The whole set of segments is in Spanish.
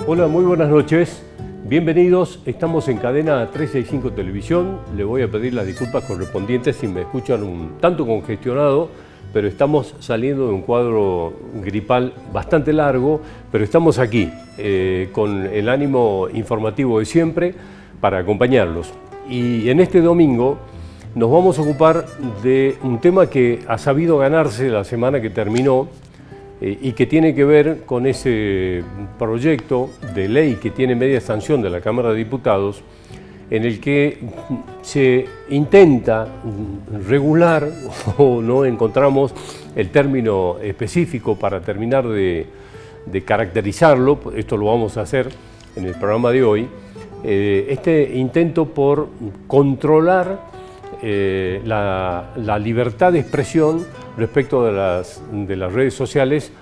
Hola, muy buenas noches. Bienvenidos. Estamos en cadena 365 Televisión. Le voy a pedir las disculpas correspondientes si me escuchan un tanto congestionado, pero estamos saliendo de un cuadro gripal bastante largo, pero estamos aquí con el ánimo informativo de siempre para acompañarlos. Y en este domingo nos vamos a ocupar de un tema que ha sabido ganarse la semana que terminó, y que tiene que ver con ese proyecto de ley que tiene media sanción de la Cámara de Diputados, en el que se intenta regular, o no encontramos el término específico para terminar de caracterizarlo, esto lo vamos a hacer en el programa de hoy, este intento por controlar la libertad de expresión respecto de las redes sociales,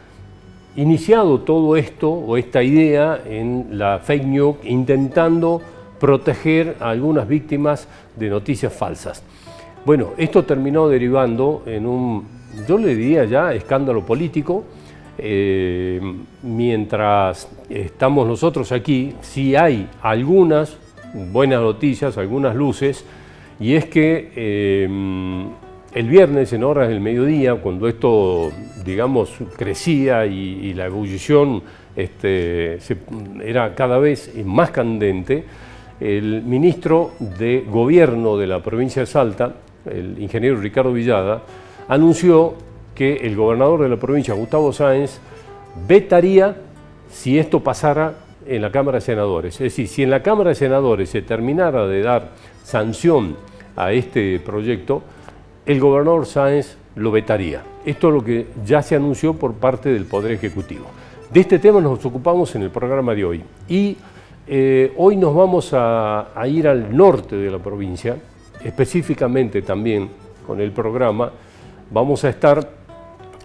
iniciado todo esto o esta idea en la fake news, intentando proteger a algunas víctimas de noticias falsas. Bueno, esto terminó derivando en un, yo le diría ya, escándalo político. Mientras estamos nosotros aquí, sí hay algunas buenas noticias, algunas luces, y es que el viernes en horas del mediodía, cuando esto, digamos, crecía y la ebullición era cada vez más candente, el ministro de Gobierno de la provincia de Salta, el ingeniero Ricardo Villada, anunció que el gobernador de la provincia, Gustavo Sáenz, vetaría si esto pasara en la Cámara de Senadores. Es decir, si en la Cámara de Senadores se terminara de dar sanción a este proyecto, el gobernador Sáenz lo vetaría. Esto es lo que ya se anunció por parte del Poder Ejecutivo. De este tema nos ocupamos en el programa de hoy. Y hoy nos vamos a ir al norte de la provincia, específicamente también con el programa. Vamos a estar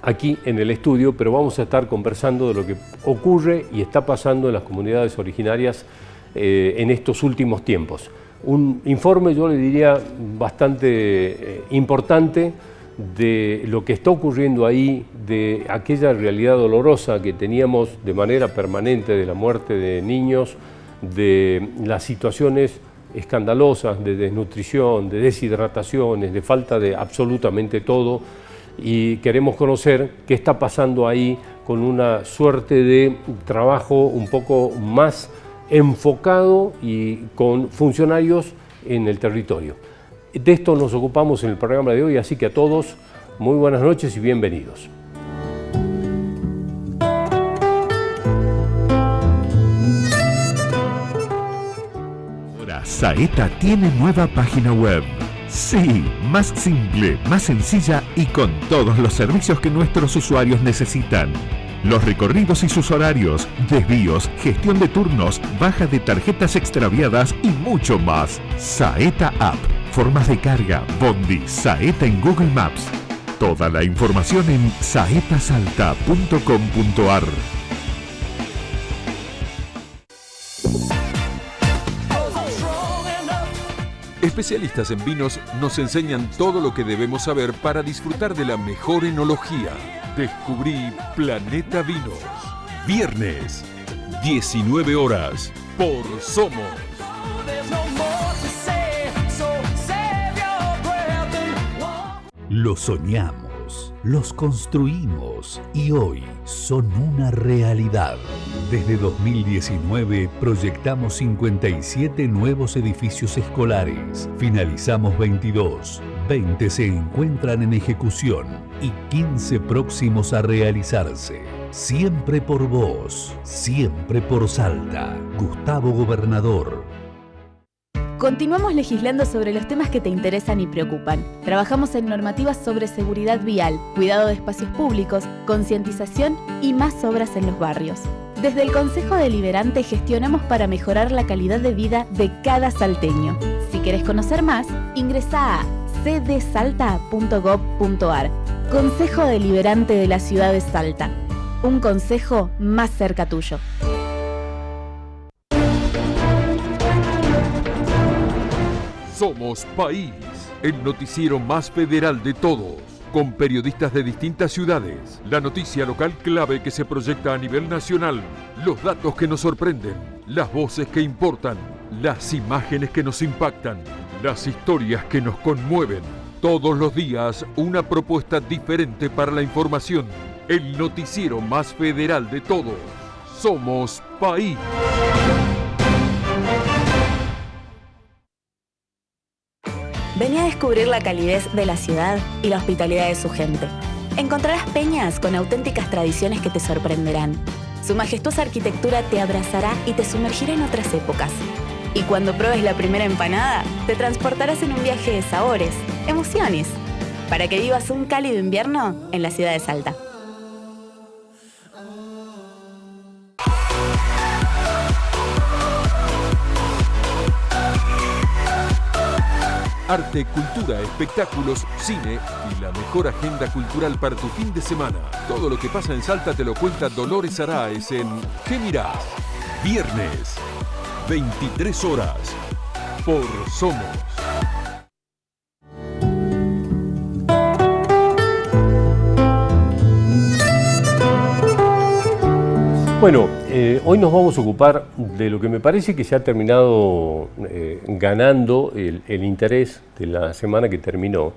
aquí en el estudio, pero vamos a estar conversando de lo que ocurre y está pasando en las comunidades originarias en estos últimos tiempos. Un informe, yo le diría, bastante importante de lo que está ocurriendo ahí, de aquella realidad dolorosa que teníamos de manera permanente de la muerte de niños, de las situaciones escandalosas de desnutrición, de deshidrataciones, de falta de absolutamente todo, y queremos conocer qué está pasando ahí con una suerte de trabajo un poco más enfocado y con funcionarios en el territorio. De esto nos ocupamos en el programa de hoy, así que a todos, muy buenas noches y bienvenidos. Ahora Saeta tiene nueva página web. Sí, más simple, más sencilla y con todos los servicios que nuestros usuarios necesitan. Los recorridos y sus horarios, desvíos, gestión de turnos, baja de tarjetas extraviadas y mucho más. Saeta App, formas de carga, Bondi, Saeta en Google Maps. Toda la información en saetasalta.com.ar. Especialistas en vinos nos enseñan todo lo que debemos saber para disfrutar de la mejor enología. Descubrí Planeta Vinos. Viernes, 19 horas, por Somos. Los soñamos, los construimos y hoy son una realidad. Desde 2019 proyectamos 57 nuevos edificios escolares. Finalizamos 22. 20 se encuentran en ejecución y 15 próximos a realizarse. Siempre por vos, siempre por Salta. Gustavo Gobernador. Continuamos legislando sobre los temas que te interesan y preocupan. Trabajamos en normativas sobre seguridad vial, cuidado de espacios públicos, concientización y más obras en los barrios. Desde el Consejo Deliberante gestionamos para mejorar la calidad de vida de cada salteño. Si querés conocer más, ingresá a cdsalta.gov.ar. Consejo Deliberante de la Ciudad de Salta. Un consejo más cerca tuyo. Somos País, el noticiero más federal de todos, con periodistas de distintas ciudades, la noticia local clave que se proyecta a nivel nacional, los datos que nos sorprenden, las voces que importan, las imágenes que nos impactan, las historias que nos conmueven. Todos los días una propuesta diferente para la información. El noticiero más federal de todos. Somos País. Vení a descubrir la calidez de la ciudad y la hospitalidad de su gente. Encontrarás peñas con auténticas tradiciones que te sorprenderán. Su majestuosa arquitectura te abrazará y te sumergirá en otras épocas. Y cuando pruebes la primera empanada, te transportarás en un viaje de sabores, emociones, para que vivas un cálido invierno en la ciudad de Salta. Arte, cultura, espectáculos, cine y la mejor agenda cultural para tu fin de semana. Todo lo que pasa en Salta te lo cuenta Dolores Araez en ¿Qué mirás? Viernes, 23 horas, por Somos. Bueno, hoy nos vamos a ocupar de lo que me parece que se ha terminado ganando el interés de la semana que terminó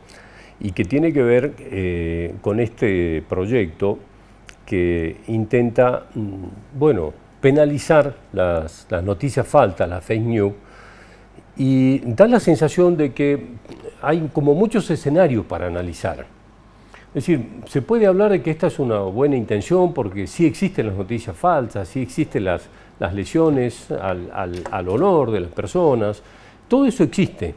y que tiene que ver con este proyecto que intenta, penalizar las noticias falsas, las fake news, y da la sensación de que hay como muchos escenarios para analizar. Es decir, se puede hablar de que esta es una buena intención porque sí existen las noticias falsas, sí existen las lesiones al honor de las personas, todo eso existe.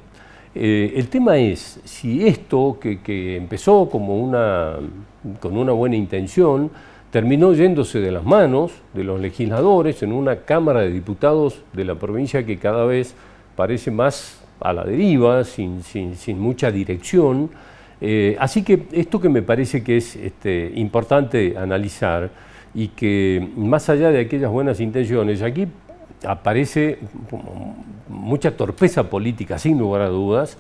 El tema es si esto que empezó con una buena intención terminó yéndose de las manos de los legisladores en una Cámara de Diputados de la provincia que cada vez parece más a la deriva, sin mucha dirección. Así que esto que me parece que es importante analizar y que más allá de aquellas buenas intenciones, aquí aparece mucha torpeza política sin lugar a dudas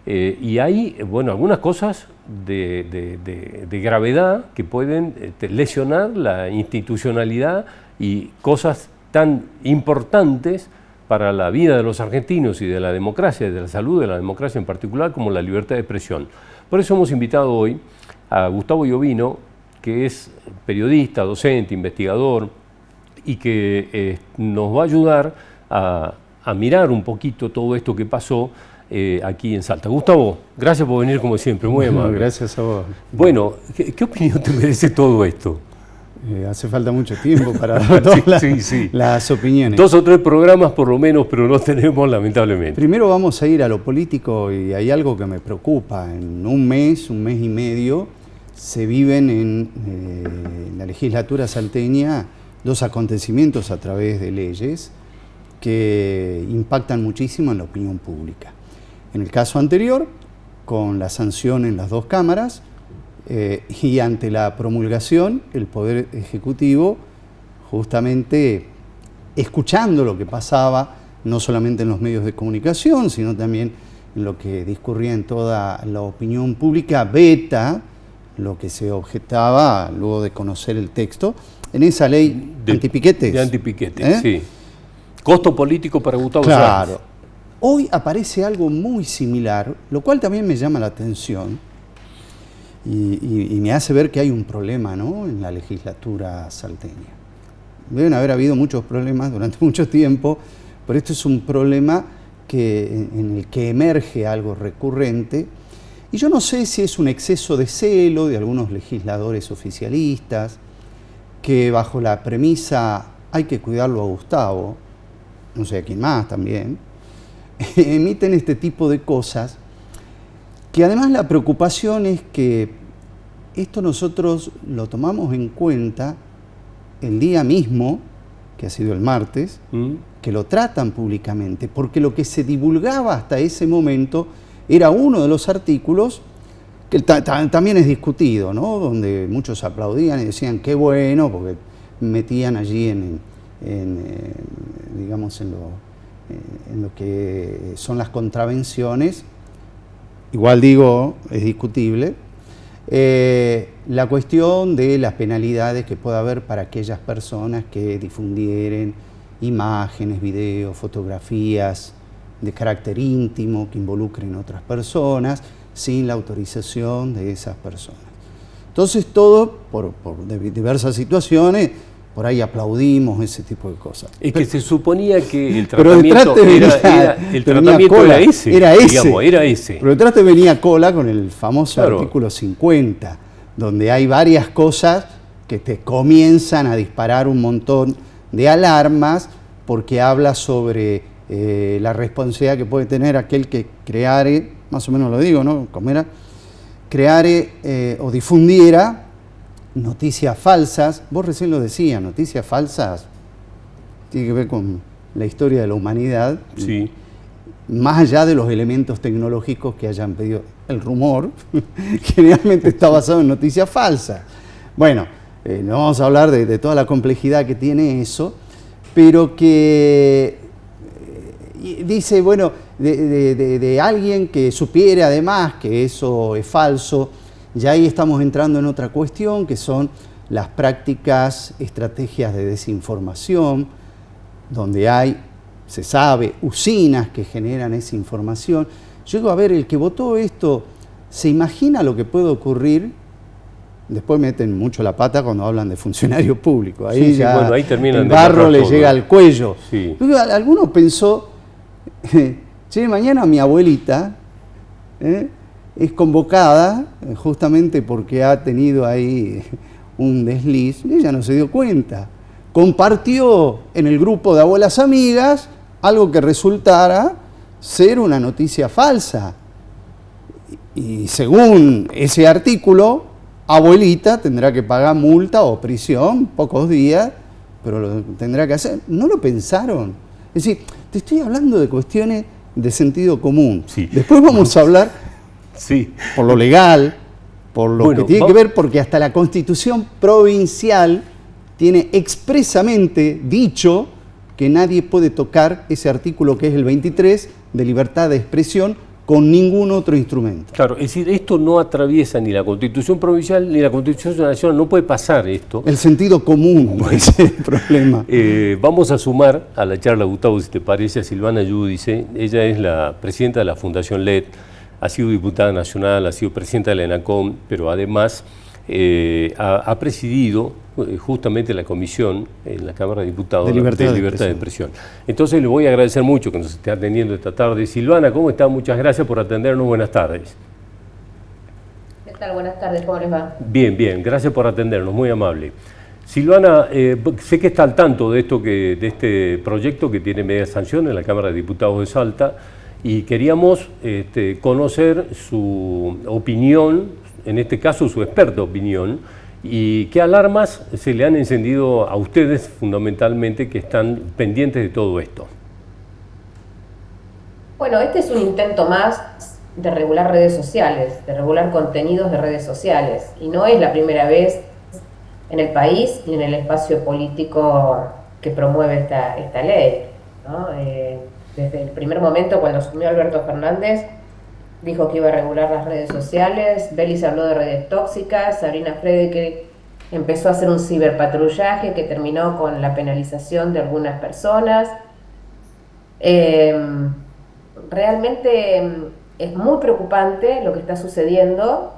y hay algunas cosas de gravedad que pueden lesionar la institucionalidad y cosas tan importantes para la vida de los argentinos y de la democracia, de la salud de la democracia en particular, como la libertad de expresión. Por eso hemos invitado hoy a Gustavo Iovino, que es periodista, docente, investigador, y que nos va a ayudar a mirar un poquito todo esto que pasó aquí en Salta. Gustavo, gracias por venir como siempre, muy amable. Gracias a vos. Bueno, ¿qué opinión te merece todo esto? Hace falta mucho tiempo para dar todas las opiniones. 2 o 3 programas por lo menos, pero no tenemos lamentablemente. Primero vamos a ir a lo político y hay algo que me preocupa. En un mes y medio, se viven en la legislatura salteña 2 acontecimientos a través de leyes que impactan muchísimo en la opinión pública. En el caso anterior, con la sanción en las 2 cámaras, y ante la promulgación, el Poder Ejecutivo, justamente escuchando lo que pasaba, no solamente en los medios de comunicación, sino también en lo que discurría en toda la opinión pública, veta lo que se objetaba luego de conocer el texto, en esa ley antipiquetes. De antipiquetes, sí. Costo político para Gustavo Claro. Sáenz. Hoy aparece algo muy similar, lo cual también me llama la atención, y me hace ver que hay un problema, ¿no?, en la legislatura salteña. Deben haber habido muchos problemas durante mucho tiempo, pero esto es un problema en el que emerge algo recurrente, y yo no sé si es un exceso de celo de algunos legisladores oficialistas, que bajo la premisa hay que cuidarlo a Gustavo, no sé a quién más también, emiten este tipo de cosas, que además la preocupación es que esto nosotros lo tomamos en cuenta el día mismo, que ha sido el martes, que lo tratan públicamente, porque lo que se divulgaba hasta ese momento era uno de los artículos que también es discutido, ¿no?, donde muchos aplaudían y decían qué bueno, porque metían allí en lo que son las contravenciones, igual digo, es discutible, la cuestión de las penalidades que pueda haber para aquellas personas que difundieren imágenes, videos, fotografías de carácter íntimo que involucren a otras personas sin la autorización de esas personas. Entonces todo, por diversas situaciones, por ahí aplaudimos ese tipo de cosas. Es que se suponía que el tratamiento era ese. Digamos, era ese. Pero detrás te venía cola con el famoso artículo 50, donde hay varias cosas que te comienzan a disparar un montón de alarmas, porque habla sobre la responsabilidad que puede tener aquel que creare, más o menos lo digo, ¿no? ¿Cómo era? Creare o difundiera noticias falsas. Vos recién lo decías, noticias falsas tiene que ver con la historia de la humanidad. Sí. Más allá de los elementos tecnológicos que hayan pedido el rumor, generalmente está basado en noticias falsas. Bueno, no vamos a hablar de toda la complejidad que tiene eso, pero que dice, bueno, de alguien que supiere además que eso es falso. Ya ahí estamos entrando en otra cuestión, que son las prácticas, estrategias de desinformación, donde hay, se sabe, usinas que generan esa información. Yo digo, a ver, el que votó esto, ¿se imagina lo que puede ocurrir? Después meten mucho la pata cuando hablan de funcionarios públicos. Ahí ya bueno, ahí el barro le llega al cuello. Sí. Alguno pensó, che, mañana mi abuelita es convocada justamente porque ha tenido ahí un desliz, y ella no se dio cuenta. Compartió en el grupo de abuelas amigas algo que resultara ser una noticia falsa. Y según ese artículo, abuelita tendrá que pagar multa o prisión, pocos días, pero lo tendrá que hacer. No lo pensaron. Es decir, te estoy hablando de cuestiones de sentido común. Sí. Después vamos a hablar sí. por lo legal, por lo que tiene que ver, porque hasta la Constitución provincial tiene expresamente dicho que nadie puede tocar ese artículo que es el 23 de libertad de expresión con ningún otro instrumento. Claro, es decir, esto no atraviesa ni la Constitución provincial ni la Constitución nacional, no puede pasar esto. El sentido común es el problema. Vamos a sumar a la charla, Gustavo, si te parece, a Silvana Giudice. Ella es la presidenta de la Fundación LED, ha sido diputada nacional, ha sido presidenta de la ENACOM, pero además ha presidido justamente la comisión en la Cámara de Diputados de Libertad de Expresión. Entonces le voy a agradecer mucho que nos esté atendiendo esta tarde. Silvana, ¿cómo está? Muchas gracias por atendernos. Buenas tardes. ¿Qué tal? Buenas tardes, ¿cómo les va? Bien, bien, gracias por atendernos, muy amable. Silvana, sé que está al tanto de este proyecto que tiene media sanción en la Cámara de Diputados de Salta, y queríamos conocer su opinión, en este caso su experta opinión, y qué alarmas se le han encendido a ustedes fundamentalmente que están pendientes de todo esto. Bueno, este es un intento más de regular redes sociales, de regular contenidos de redes sociales, y no es la primera vez en el país ni en el espacio político que promueve esta ley, ¿no? Desde el primer momento, cuando asumió Alberto Fernández, dijo que iba a regular las redes sociales. Belis habló de redes tóxicas. Sabrina Frederik empezó a hacer un ciberpatrullaje que terminó con la penalización de algunas personas. Realmente es muy preocupante lo que está sucediendo,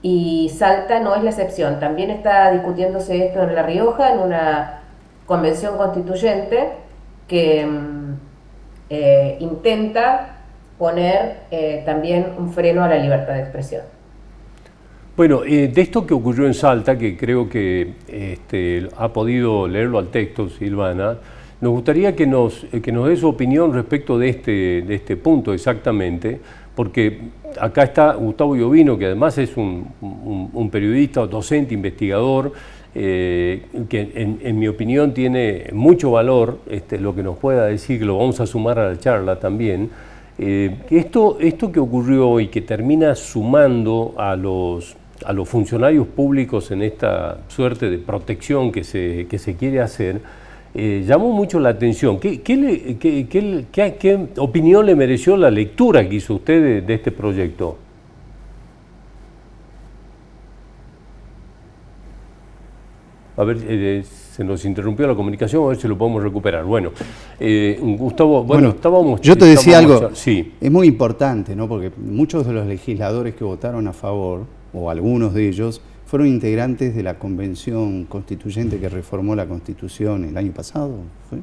y Salta no es la excepción. También está discutiéndose esto en La Rioja, en una convención constituyente que intenta poner también un freno a la libertad de expresión. Bueno, de esto que ocurrió en Salta, que creo que ha podido leerlo al texto, Silvana, nos gustaría que nos dé su opinión respecto de este punto exactamente, porque acá está Gustavo Iovino, que además es un periodista, docente, investigador, que en mi opinión tiene mucho valor lo que nos pueda decir, que lo vamos a sumar a la charla también. Esto que ocurrió hoy, que termina sumando a los funcionarios públicos en esta suerte de protección que se quiere hacer, llamó mucho la atención. ¿Qué opinión le mereció la lectura que hizo usted de este proyecto? A ver, se nos interrumpió la comunicación, a ver si lo podemos recuperar. Bueno, Gustavo, estábamos... Yo te decía algo, sí. Es muy importante, ¿no? Porque muchos de los legisladores que votaron a favor, o algunos de ellos, fueron integrantes de la Convención Constituyente que reformó la Constitución el año pasado, ¿fue?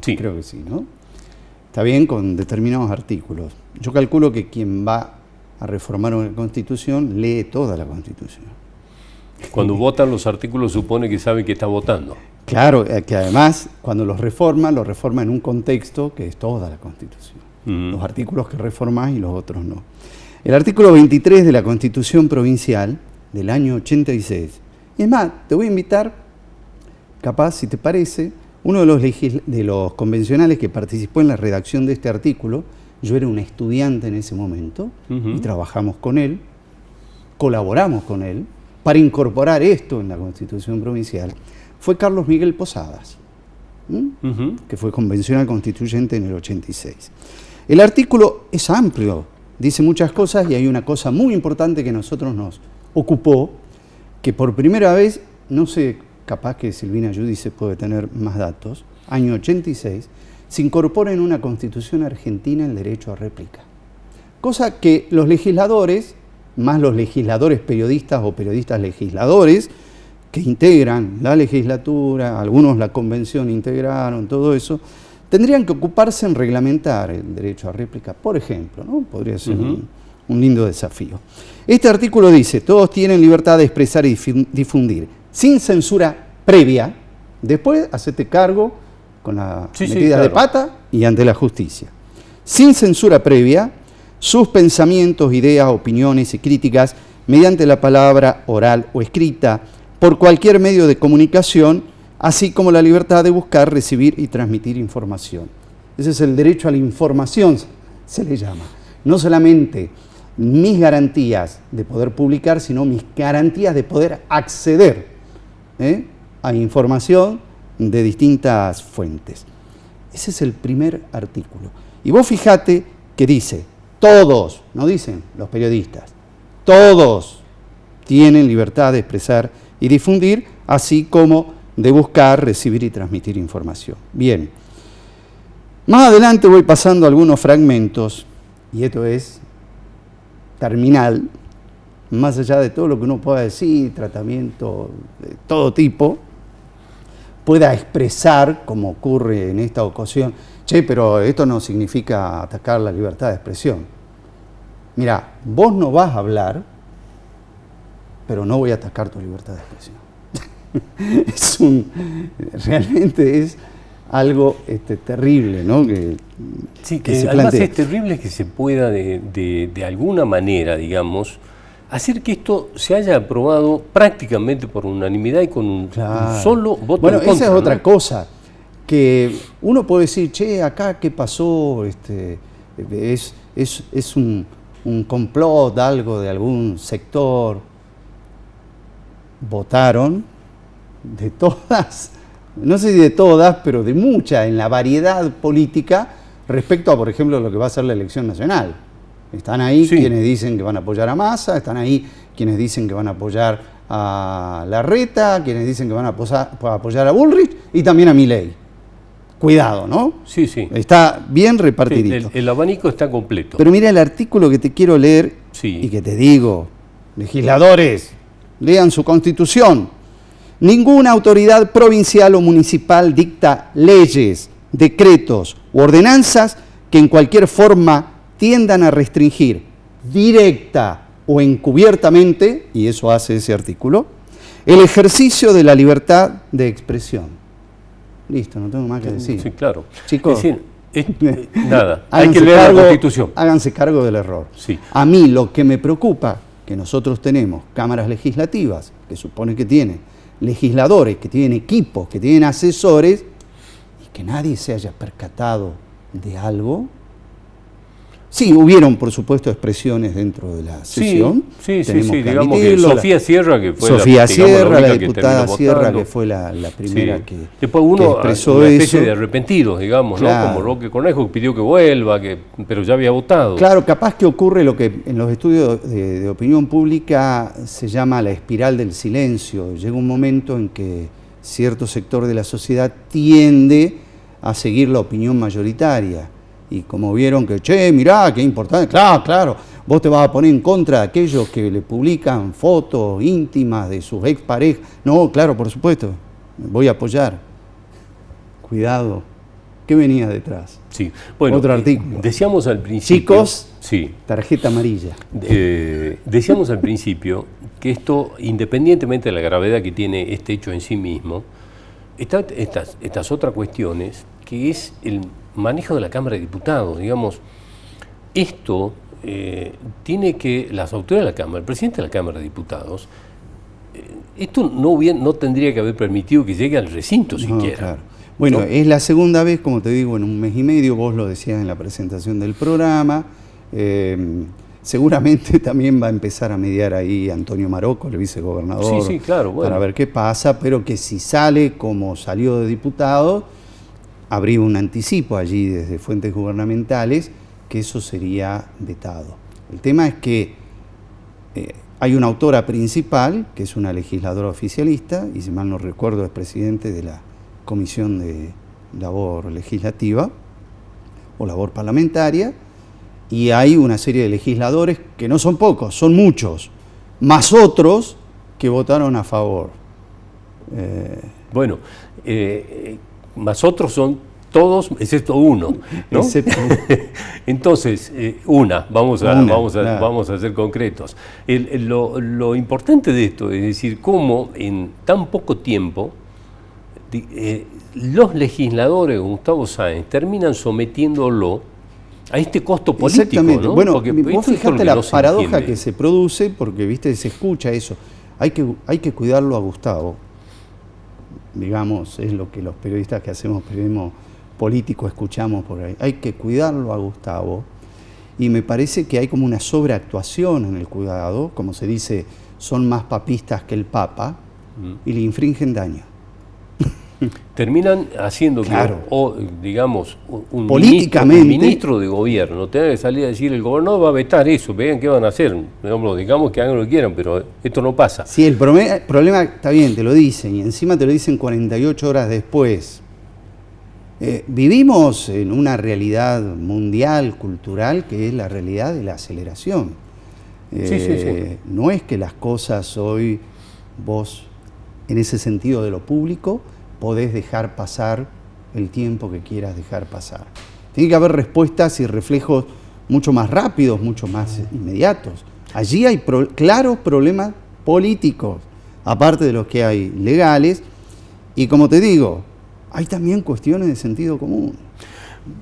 Sí. Creo que sí, ¿no? Está bien, con determinados artículos. Yo calculo que quien va a reformar una Constitución lee toda la Constitución. Cuando votan los artículos supone que sabe que está votando. Claro, que además cuando los reforma en un contexto que es toda la Constitución. Los artículos que reformás y los otros no. El artículo 23 de la Constitución Provincial del año 86. Y es más, te voy a invitar, capaz, si te parece, uno de los convencionales que participó en la redacción de este artículo, yo era un estudiante en ese momento, y trabajamos con él, colaboramos con él, para incorporar esto en la Constitución Provincial, fue Carlos Miguel Posadas, que fue convencional constituyente en el 86. El artículo es amplio, dice muchas cosas, y hay una cosa muy importante que a nosotros nos ocupó, que por primera vez, no sé, capaz que Silvina Giudice puede tener más datos, año 86, se incorpora en una Constitución argentina el derecho a réplica. Cosa que los legisladores, más los legisladores periodistas o periodistas legisladores, que integran la legislatura, algunos la convención integraron, todo eso, tendrían que ocuparse en reglamentar el derecho a réplica, por ejemplo, ¿no? Podría ser un lindo desafío. Este artículo dice, todos tienen libertad de expresar y difundir, sin censura previa, después hacete cargo con la metida de pata y ante la justicia. Sin censura previa, sus pensamientos, ideas, opiniones y críticas mediante la palabra oral o escrita, por cualquier medio de comunicación, así como la libertad de buscar, recibir y transmitir información. Ese es el derecho a la información, se le llama. No solamente mis garantías de poder publicar, sino mis garantías de poder acceder a información de distintas fuentes. Ese es el primer artículo. Y vos fijate que dice, todos, no dicen los periodistas, todos tienen libertad de expresar y difundir, así como de buscar, recibir y transmitir información. Bien, más adelante voy pasando algunos fragmentos, y esto es terminal, más allá de todo lo que uno pueda decir, tratamiento de todo tipo, pueda expresar, como ocurre en esta ocasión, pero esto no significa atacar la libertad de expresión. Mirá, vos no vas a hablar, pero no voy a atacar tu libertad de expresión. Realmente es algo terrible, ¿no? Que se además plantea. Es terrible que se pueda de alguna manera, digamos, hacer que esto se haya aprobado prácticamente por unanimidad y con un solo voto bueno, en contra. Esa es otra cosa, que uno puede decir, acá qué pasó, es un complot, algo de algún sector. Votaron de todas, no sé si de todas, pero de muchas, en la variedad política respecto a, por ejemplo, lo que va a ser la elección nacional. Están ahí quienes dicen que van a apoyar a Massa, están ahí quienes dicen que van a apoyar a Larreta, quienes dicen que van a apoyar a Bullrich y también a Milei. Cuidado, ¿no? Sí. Está bien repartidito. El abanico está completo. Pero mira el artículo que te quiero leer y que te digo, legisladores, lean su Constitución. Ninguna autoridad provincial o municipal dicta leyes, decretos u ordenanzas que en cualquier forma tiendan a restringir directa o encubiertamente, y eso hace ese artículo, el ejercicio de la libertad de expresión. Listo, no tengo más que decir. Sí, claro. Chicos, es decir, nada, hay que leer la Constitución. Háganse cargo del error. Sí. A mí lo que me preocupa, que nosotros tenemos cámaras legislativas, que supone que tienen legisladores, que tienen equipos, que tienen asesores, y que nadie se haya percatado de algo. Sí, hubieron, por supuesto, expresiones dentro de la sesión. Sí, Tenemos que digamos que admitirlo. Sofía Sierra, que fue Sofía Sierra, la única que diputada terminó Sierra, votando. que fue la primera que Después uno, expresó una especie eso. de arrepentidos, digamos, Claro. ¿no? Como Roque Conejo, que pidió que vuelva, pero ya había votado. Claro, capaz que ocurre lo que en los estudios de opinión pública se llama la espiral del silencio. Llega un momento en que cierto sector de la sociedad tiende a seguir la opinión mayoritaria. Y como vieron que, che, mirá, qué importante, claro, vos te vas a poner en contra de aquellos que le publican fotos íntimas de sus exparejas. No, claro, por supuesto, voy a apoyar. Cuidado, ¿qué venía detrás? Sí, bueno, Otro artículo. Decíamos al principio... Chicos, sí, tarjeta amarilla. decíamos al principio que esto, independientemente de la gravedad que tiene este hecho en sí mismo, están estas otras cuestiones, que es el manejo de la Cámara de Diputados. Digamos, esto tiene que, las autoridades de la Cámara, el presidente de la Cámara de Diputados, esto no tendría que haber permitido que llegue al recinto siquiera. Claro. Bueno, ¿no? es la segunda vez, como te digo, en un mes y medio, vos lo decías en la presentación del programa. Seguramente también va a empezar a mediar ahí Antonio Marocco, el vicegobernador, Sí, claro, bueno. para ver qué pasa, pero que si sale como salió de diputado, habría un anticipo allí desde fuentes gubernamentales que eso sería vetado. El tema es que hay una autora principal, que es una legisladora oficialista, y si mal no recuerdo es presidente de la Comisión de Labor Legislativa o Labor Parlamentaria, y hay una serie de legisladores que no son pocos, son muchos, más otros que votaron a favor. Bueno, más otros son todos, excepto uno, ¿no? Excepto Entonces, vamos a ser concretos. Lo importante de esto es decir, cómo en tan poco tiempo los legisladores, Gustavo Sáenz, terminan sometiéndolo a este costo político. Exactamente. ¿no? Bueno, Porque vos esto es fijate lo la no se paradoja entiende. que se produce, porque viste, se escucha eso. Hay que cuidarlo a Gustavo. Digamos, es lo que los periodistas que hacemos periodismo político escuchamos por ahí. Hay que cuidarlo a Gustavo. Y me parece que hay como una sobreactuación en el cuidado, como se dice, son más papistas que el Papa, y le infringen daño. Terminan haciendo Claro. que, digamos, un Políticamente. ministro de gobierno tenga que salir a decir, el gobernador va a vetar eso, vean qué van a hacer. Digamos que hagan lo que quieran, pero esto no pasa. Sí, el problema está bien, te lo dicen, y encima te lo dicen 48 horas después. Vivimos en una realidad mundial, cultural, que es la realidad de la aceleración. Sí. No es que las cosas hoy, vos, en ese sentido de lo público, podés dejar pasar el tiempo que quieras dejar pasar. Tiene que haber respuestas y reflejos mucho más rápidos, mucho más inmediatos. Allí hay claros problemas políticos, aparte de los que hay legales, y como te digo, hay también cuestiones de sentido común.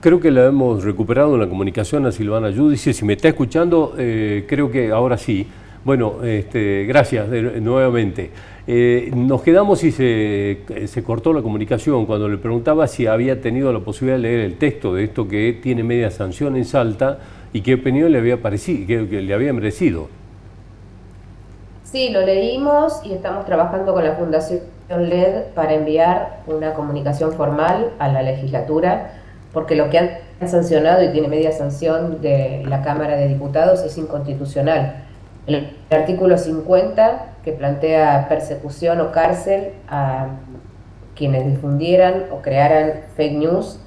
Creo que la hemos recuperado en la comunicación a Silvana Giudice. Si me está escuchando, creo que ahora sí. Bueno, gracias nuevamente. Nos quedamos y se cortó la comunicación cuando le preguntaba si había tenido la posibilidad de leer el texto de esto que tiene media sanción en Salta y qué opinión le había parecido, que le había merecido. Sí, lo leímos y estamos trabajando con la Fundación LED para enviar una comunicación formal a la legislatura, porque lo que han sancionado y tiene media sanción de la Cámara de Diputados es inconstitucional. El artículo 50, que plantea persecución o cárcel a quienes difundieran o crearan fake news,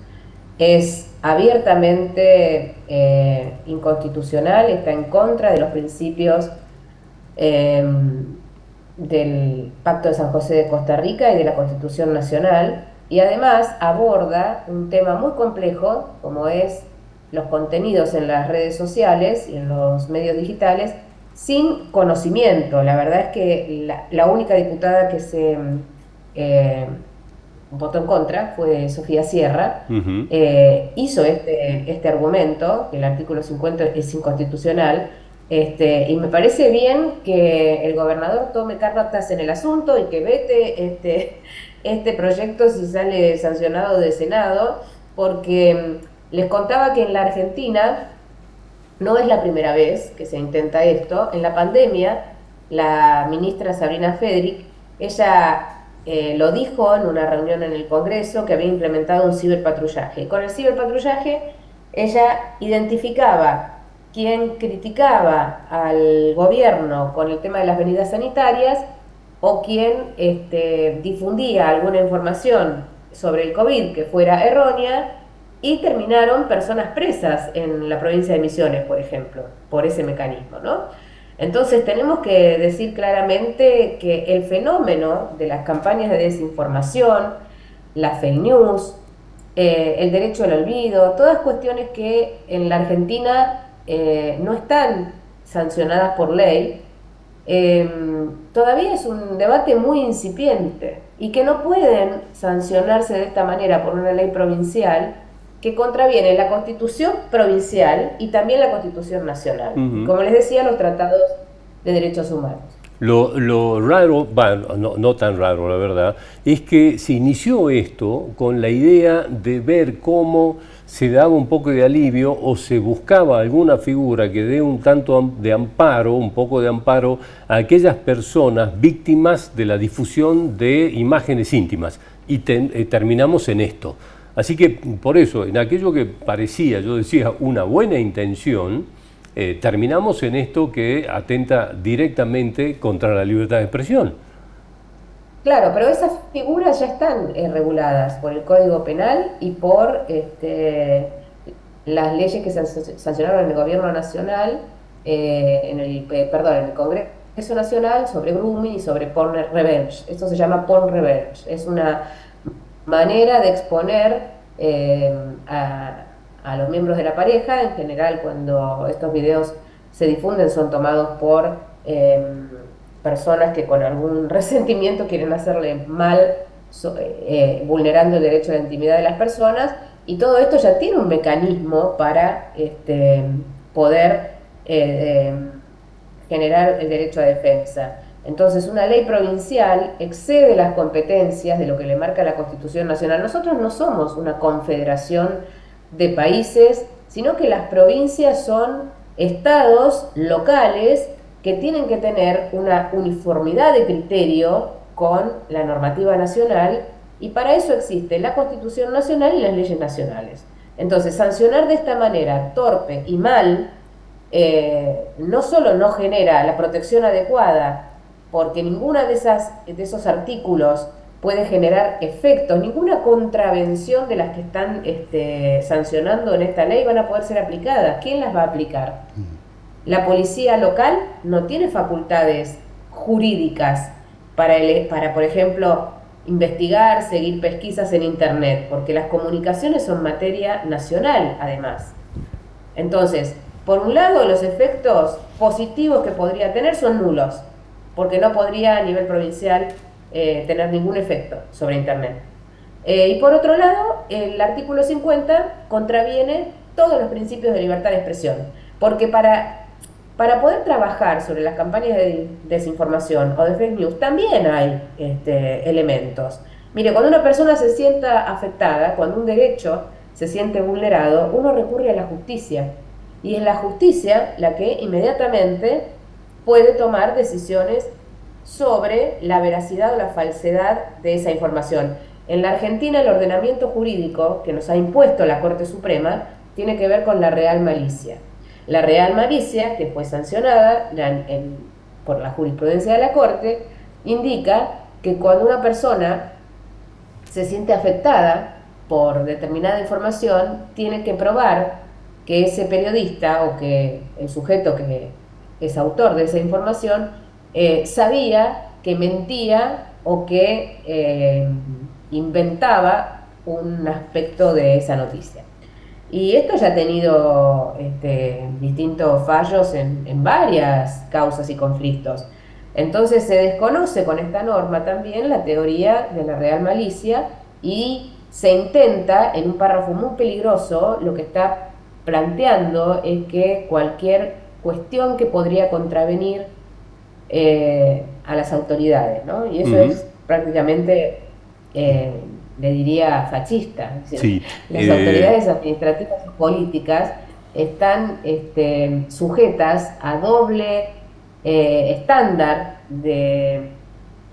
es abiertamente inconstitucional, está en contra de los principios del Pacto de San José de Costa Rica y de la Constitución Nacional, y además aborda un tema muy complejo como es los contenidos en las redes sociales y en los medios digitales sin conocimiento. La verdad es que la única diputada que se votó en contra fue Sofía Sierra. Uh-huh. Hizo este argumento, que el artículo 50 es inconstitucional, y me parece bien que el gobernador tome cartas en el asunto y que vete este proyecto si sale sancionado de Senado, porque les contaba que en la Argentina no es la primera vez que se intenta esto. En la pandemia, la ministra Sabrina Federic, ella lo dijo en una reunión en el Congreso, que había implementado un ciberpatrullaje. Y con el ciberpatrullaje ella identificaba quién criticaba al gobierno con el tema de las medidas sanitarias o quien difundía alguna información sobre el COVID que fuera errónea, y terminaron personas presas en la provincia de Misiones, por ejemplo, por ese mecanismo, ¿no? Entonces tenemos que decir claramente que el fenómeno de las campañas de desinformación, las fake news, el derecho al olvido, todas cuestiones que en la Argentina no están sancionadas por ley, todavía es un debate muy incipiente y que no pueden sancionarse de esta manera por una ley provincial que contraviene la Constitución provincial y también la Constitución nacional. Como les decía, los tratados de derechos humanos. Lo raro, bueno, no tan raro la verdad, es que se inició esto con la idea de ver cómo se daba un poco de alivio o se buscaba alguna figura que dé un tanto de amparo, un poco de amparo a aquellas personas víctimas de la difusión de imágenes íntimas. Y terminamos en esto. Así que por eso, en aquello que parecía, yo decía, una buena intención, terminamos en esto que atenta directamente contra la libertad de expresión. Claro, pero esas figuras ya están reguladas por el Código Penal y por las leyes que se sancionaron en el Gobierno Nacional, en el Congreso Nacional, sobre grooming y sobre porn revenge. Esto se llama porn revenge. Es una manera de exponer a los miembros de la pareja. En general, cuando estos videos se difunden, son tomados por personas que con algún resentimiento quieren hacerle mal, vulnerando el derecho a la intimidad de las personas, y todo esto ya tiene un mecanismo para poder generar el derecho a defensa. Entonces, una ley provincial excede las competencias de lo que le marca la Constitución Nacional. Nosotros no somos una confederación de países, sino que las provincias son estados locales que tienen que tener una uniformidad de criterio con la normativa nacional, y para eso existe la Constitución Nacional y las leyes nacionales. Entonces, sancionar de esta manera, torpe y mal, no solo no genera la protección adecuada, porque ninguna de esos artículos puede generar efectos, ninguna contravención de las que están sancionando en esta ley van a poder ser aplicadas. ¿Quién las va a aplicar? La policía local no tiene facultades jurídicas para, por ejemplo, investigar, seguir pesquisas en Internet, porque las comunicaciones son materia nacional, además. Entonces, por un lado, los efectos positivos que podría tener son nulos, porque no podría a nivel provincial tener ningún efecto sobre Internet. Y por otro lado, el artículo 50 contraviene todos los principios de libertad de expresión, porque para poder trabajar sobre las campañas de desinformación o de fake news también hay elementos. Mire, cuando una persona se sienta afectada, cuando un derecho se siente vulnerado, uno recurre a la justicia, y es la justicia la que inmediatamente puede tomar decisiones sobre la veracidad o la falsedad de esa información. En la Argentina, el ordenamiento jurídico que nos ha impuesto la Corte Suprema tiene que ver con la real malicia. La real malicia, que fue sancionada por la jurisprudencia de la Corte, indica que cuando una persona se siente afectada por determinada información, tiene que probar que ese periodista o que el sujeto que es autor de esa información sabía que mentía o que inventaba un aspecto de esa noticia. Y esto ya ha tenido distintos fallos en varias causas y conflictos. Entonces se desconoce con esta norma también la teoría de la real malicia, y se intenta, en un párrafo muy peligroso, lo que está planteando es que cualquier cuestión que podría contravenir a las autoridades, ¿no? Y eso es prácticamente, le diría, fascista. Es decir, Sí, las autoridades administrativas y políticas están sujetas a doble estándar de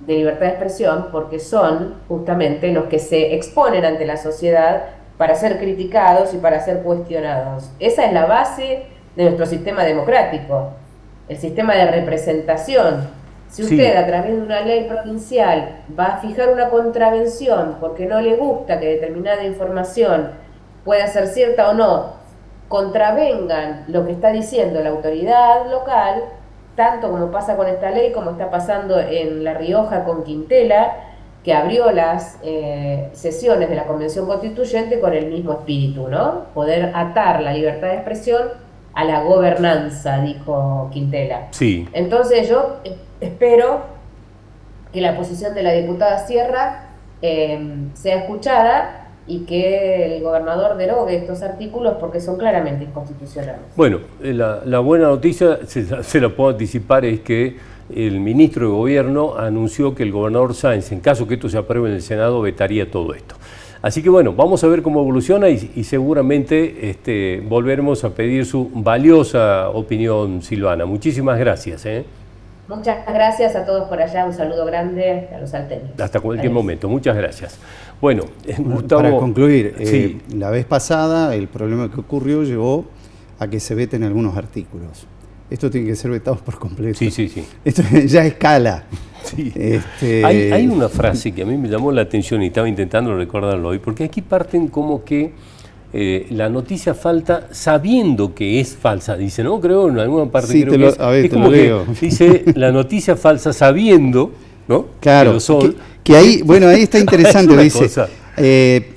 libertad de expresión, porque son justamente los que se exponen ante la sociedad para ser criticados y para ser cuestionados. Esa es la base de nuestro sistema democrático, el sistema de representación. Si usted a través de una ley provincial va a fijar una contravención porque no le gusta que determinada información pueda ser cierta o no, contravengan lo que está diciendo la autoridad local, tanto como pasa con esta ley, como está pasando en La Rioja con Quintela, que abrió las sesiones de la Convención Constituyente con el mismo espíritu, ¿no? Poder atar la libertad de expresión a la gobernanza, dijo Quintela. Sí. Entonces yo espero que la posición de la diputada Sierra sea escuchada y que el gobernador derogue estos artículos porque son claramente inconstitucionales. Bueno, la buena noticia, se la puedo anticipar, es que el ministro de Gobierno anunció que el gobernador Sáenz, en caso que esto se apruebe en el Senado, vetaría todo esto. Así que bueno, vamos a ver cómo evoluciona y seguramente volveremos a pedir su valiosa opinión, Silvana. Muchísimas gracias. Muchas gracias a todos por allá, un saludo grande a los salteños. Hasta cualquier momento, muchas gracias. Bueno, Gustavo... Para concluir, sí. La vez pasada el problema que ocurrió llevó a que se veten algunos artículos. Esto tiene que ser vetado por completo. Sí. Esto ya escala. Sí. Hay una frase que a mí me llamó la atención y estaba intentando recordarlo hoy, porque aquí parten como que la noticia falta sabiendo que es falsa. Dice, ¿no? Creo en alguna parte sí, creo que es. A ver, es como que dice la noticia falsa sabiendo, ¿no? Claro, que lo son. Que ahí, bueno, ahí está interesante, dice. Cosa.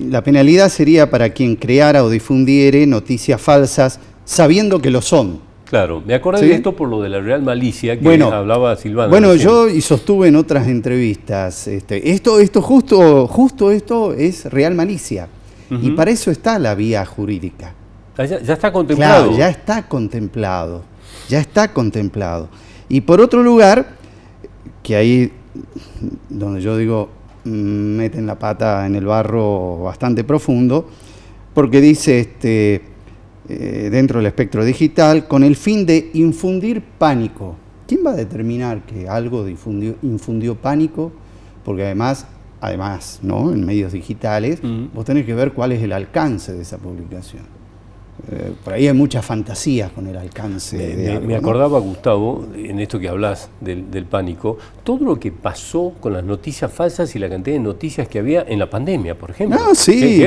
La penalidad sería para quien creara o difundiere noticias falsas sabiendo que lo son. Claro, me acordé ¿Sí? de esto por lo de la real malicia que hablaba Silvana. Bueno, recién. yo y sostuve en otras entrevistas, justo esto es real malicia. Y para eso está la vía jurídica. Ya está contemplado. Claro, ya está contemplado. Y por otro lugar, que ahí donde yo digo meten la pata en el barro bastante profundo, porque dice dentro del espectro digital, con el fin de infundir pánico. ¿Quién va a determinar que algo infundió pánico? Porque además, ¿no? En medios digitales, vos tenés que ver cuál es el alcance de esa publicación. Por ahí hay muchas fantasías con el alcance de algo, me acordaba, ¿no? Gustavo, en esto que hablas del pánico, todo lo que pasó con las noticias falsas y la cantidad de noticias que había en la pandemia, por ejemplo. No, sí.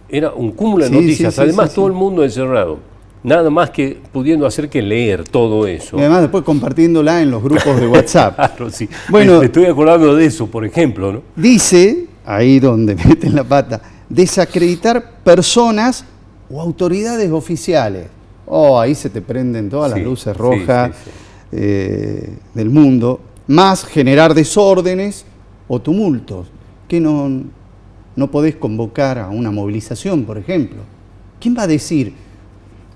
Era un cúmulo de noticias, además todo el mundo encerrado. Nada más que pudiendo hacer que leer todo eso. Y además después compartiéndola en los grupos de WhatsApp. Claro, sí. Bueno, me estoy acordando de eso, por ejemplo, ¿no? Dice, ahí donde meten la pata, desacreditar personas o autoridades oficiales. Ahí se te prenden todas las luces rojas del mundo. Más generar desórdenes o tumultos. Que no podés convocar a una movilización, por ejemplo. ¿Quién va a decir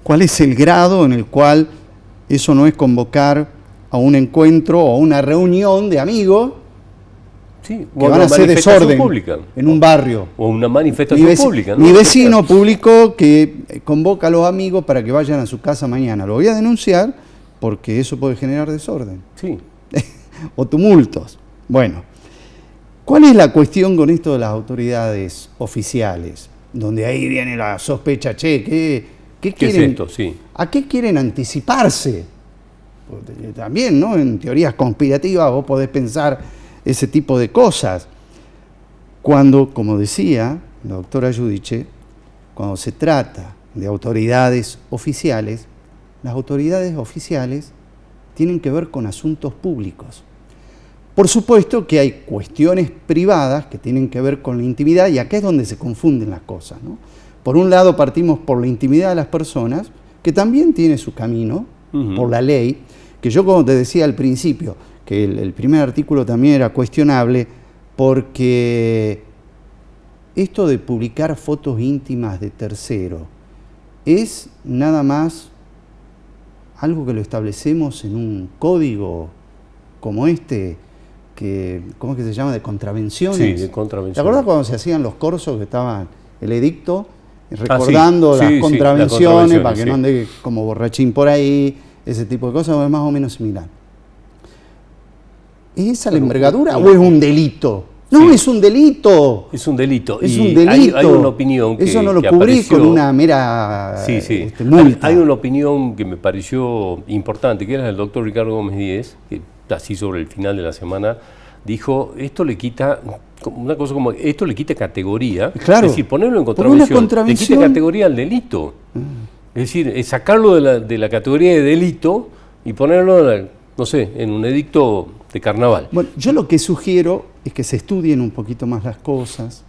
cuál es el grado en el cual eso no es convocar a un encuentro o a una reunión de amigos que van a hacer desorden pública en un barrio? O una manifestación pública, ¿no? Mi vecino publicó que convoca a los amigos para que vayan a su casa mañana. Lo voy a denunciar porque eso puede generar desorden. Sí. O tumultos. Bueno. ¿Cuál es la cuestión con esto de las autoridades oficiales? Donde ahí viene la sospecha, ¿qué quieren? Es esto? Sí. ¿A qué quieren anticiparse? Porque también, ¿no? En teorías conspirativas vos podés pensar ese tipo de cosas. Cuando, como decía la doctora Giudice, cuando se trata de autoridades oficiales, las autoridades oficiales tienen que ver con asuntos públicos. Por supuesto que hay cuestiones privadas que tienen que ver con la intimidad y acá es donde se confunden las cosas, ¿no? Por un lado partimos por la intimidad de las personas, que también tiene su camino, por la ley, que yo como te decía al principio, que el primer artículo también era cuestionable porque esto de publicar fotos íntimas de tercero es nada más algo que lo establecemos en un código como este, ¿cómo es que se llama? De contravenciones. Sí, de contravenciones. ¿Te acuerdas cuando se hacían los corsos que estaban el edicto recordando las contravenciones, las para que no ande como borrachín por ahí, ese tipo de cosas, es más o menos similar. ¿Es esa la envergadura o es un delito? No, es un delito. Es un delito. Es un delito. Hay una opinión que eso no lo que cubrí apareció, con una mera multa. Hay una opinión que me pareció importante, que era del doctor Ricardo Gómez Díez, que así sobre el final de la semana dijo, esto le quita, una cosa como, esto le quita categoría. Claro. Es decir, ponerlo en contravención, le quita categoría al delito. Es decir, sacarlo de la categoría de delito y ponerlo, no sé, en un edicto de carnaval. Bueno, yo lo que sugiero es que se estudien un poquito más las cosas,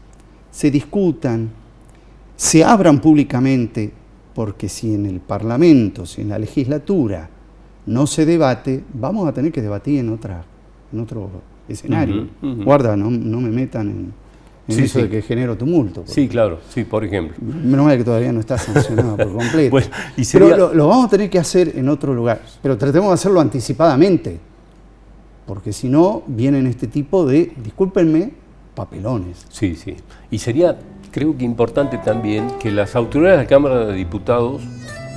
se discutan, se abran públicamente, porque si en el Parlamento, si en la legislatura no se debate, vamos a tener que debatir en otro escenario. Guarda, no me metan en eso de que genero tumulto. Sí, claro, sí, por ejemplo. Menos mal que todavía no está sancionado por completo. Bueno, pero lo vamos a tener que hacer en otro lugar. Pero tratemos de hacerlo anticipadamente, porque si no, vienen este tipo de, discúlpenme, papelones. Sí. Y sería, creo que importante también, que las autoridades de la Cámara de Diputados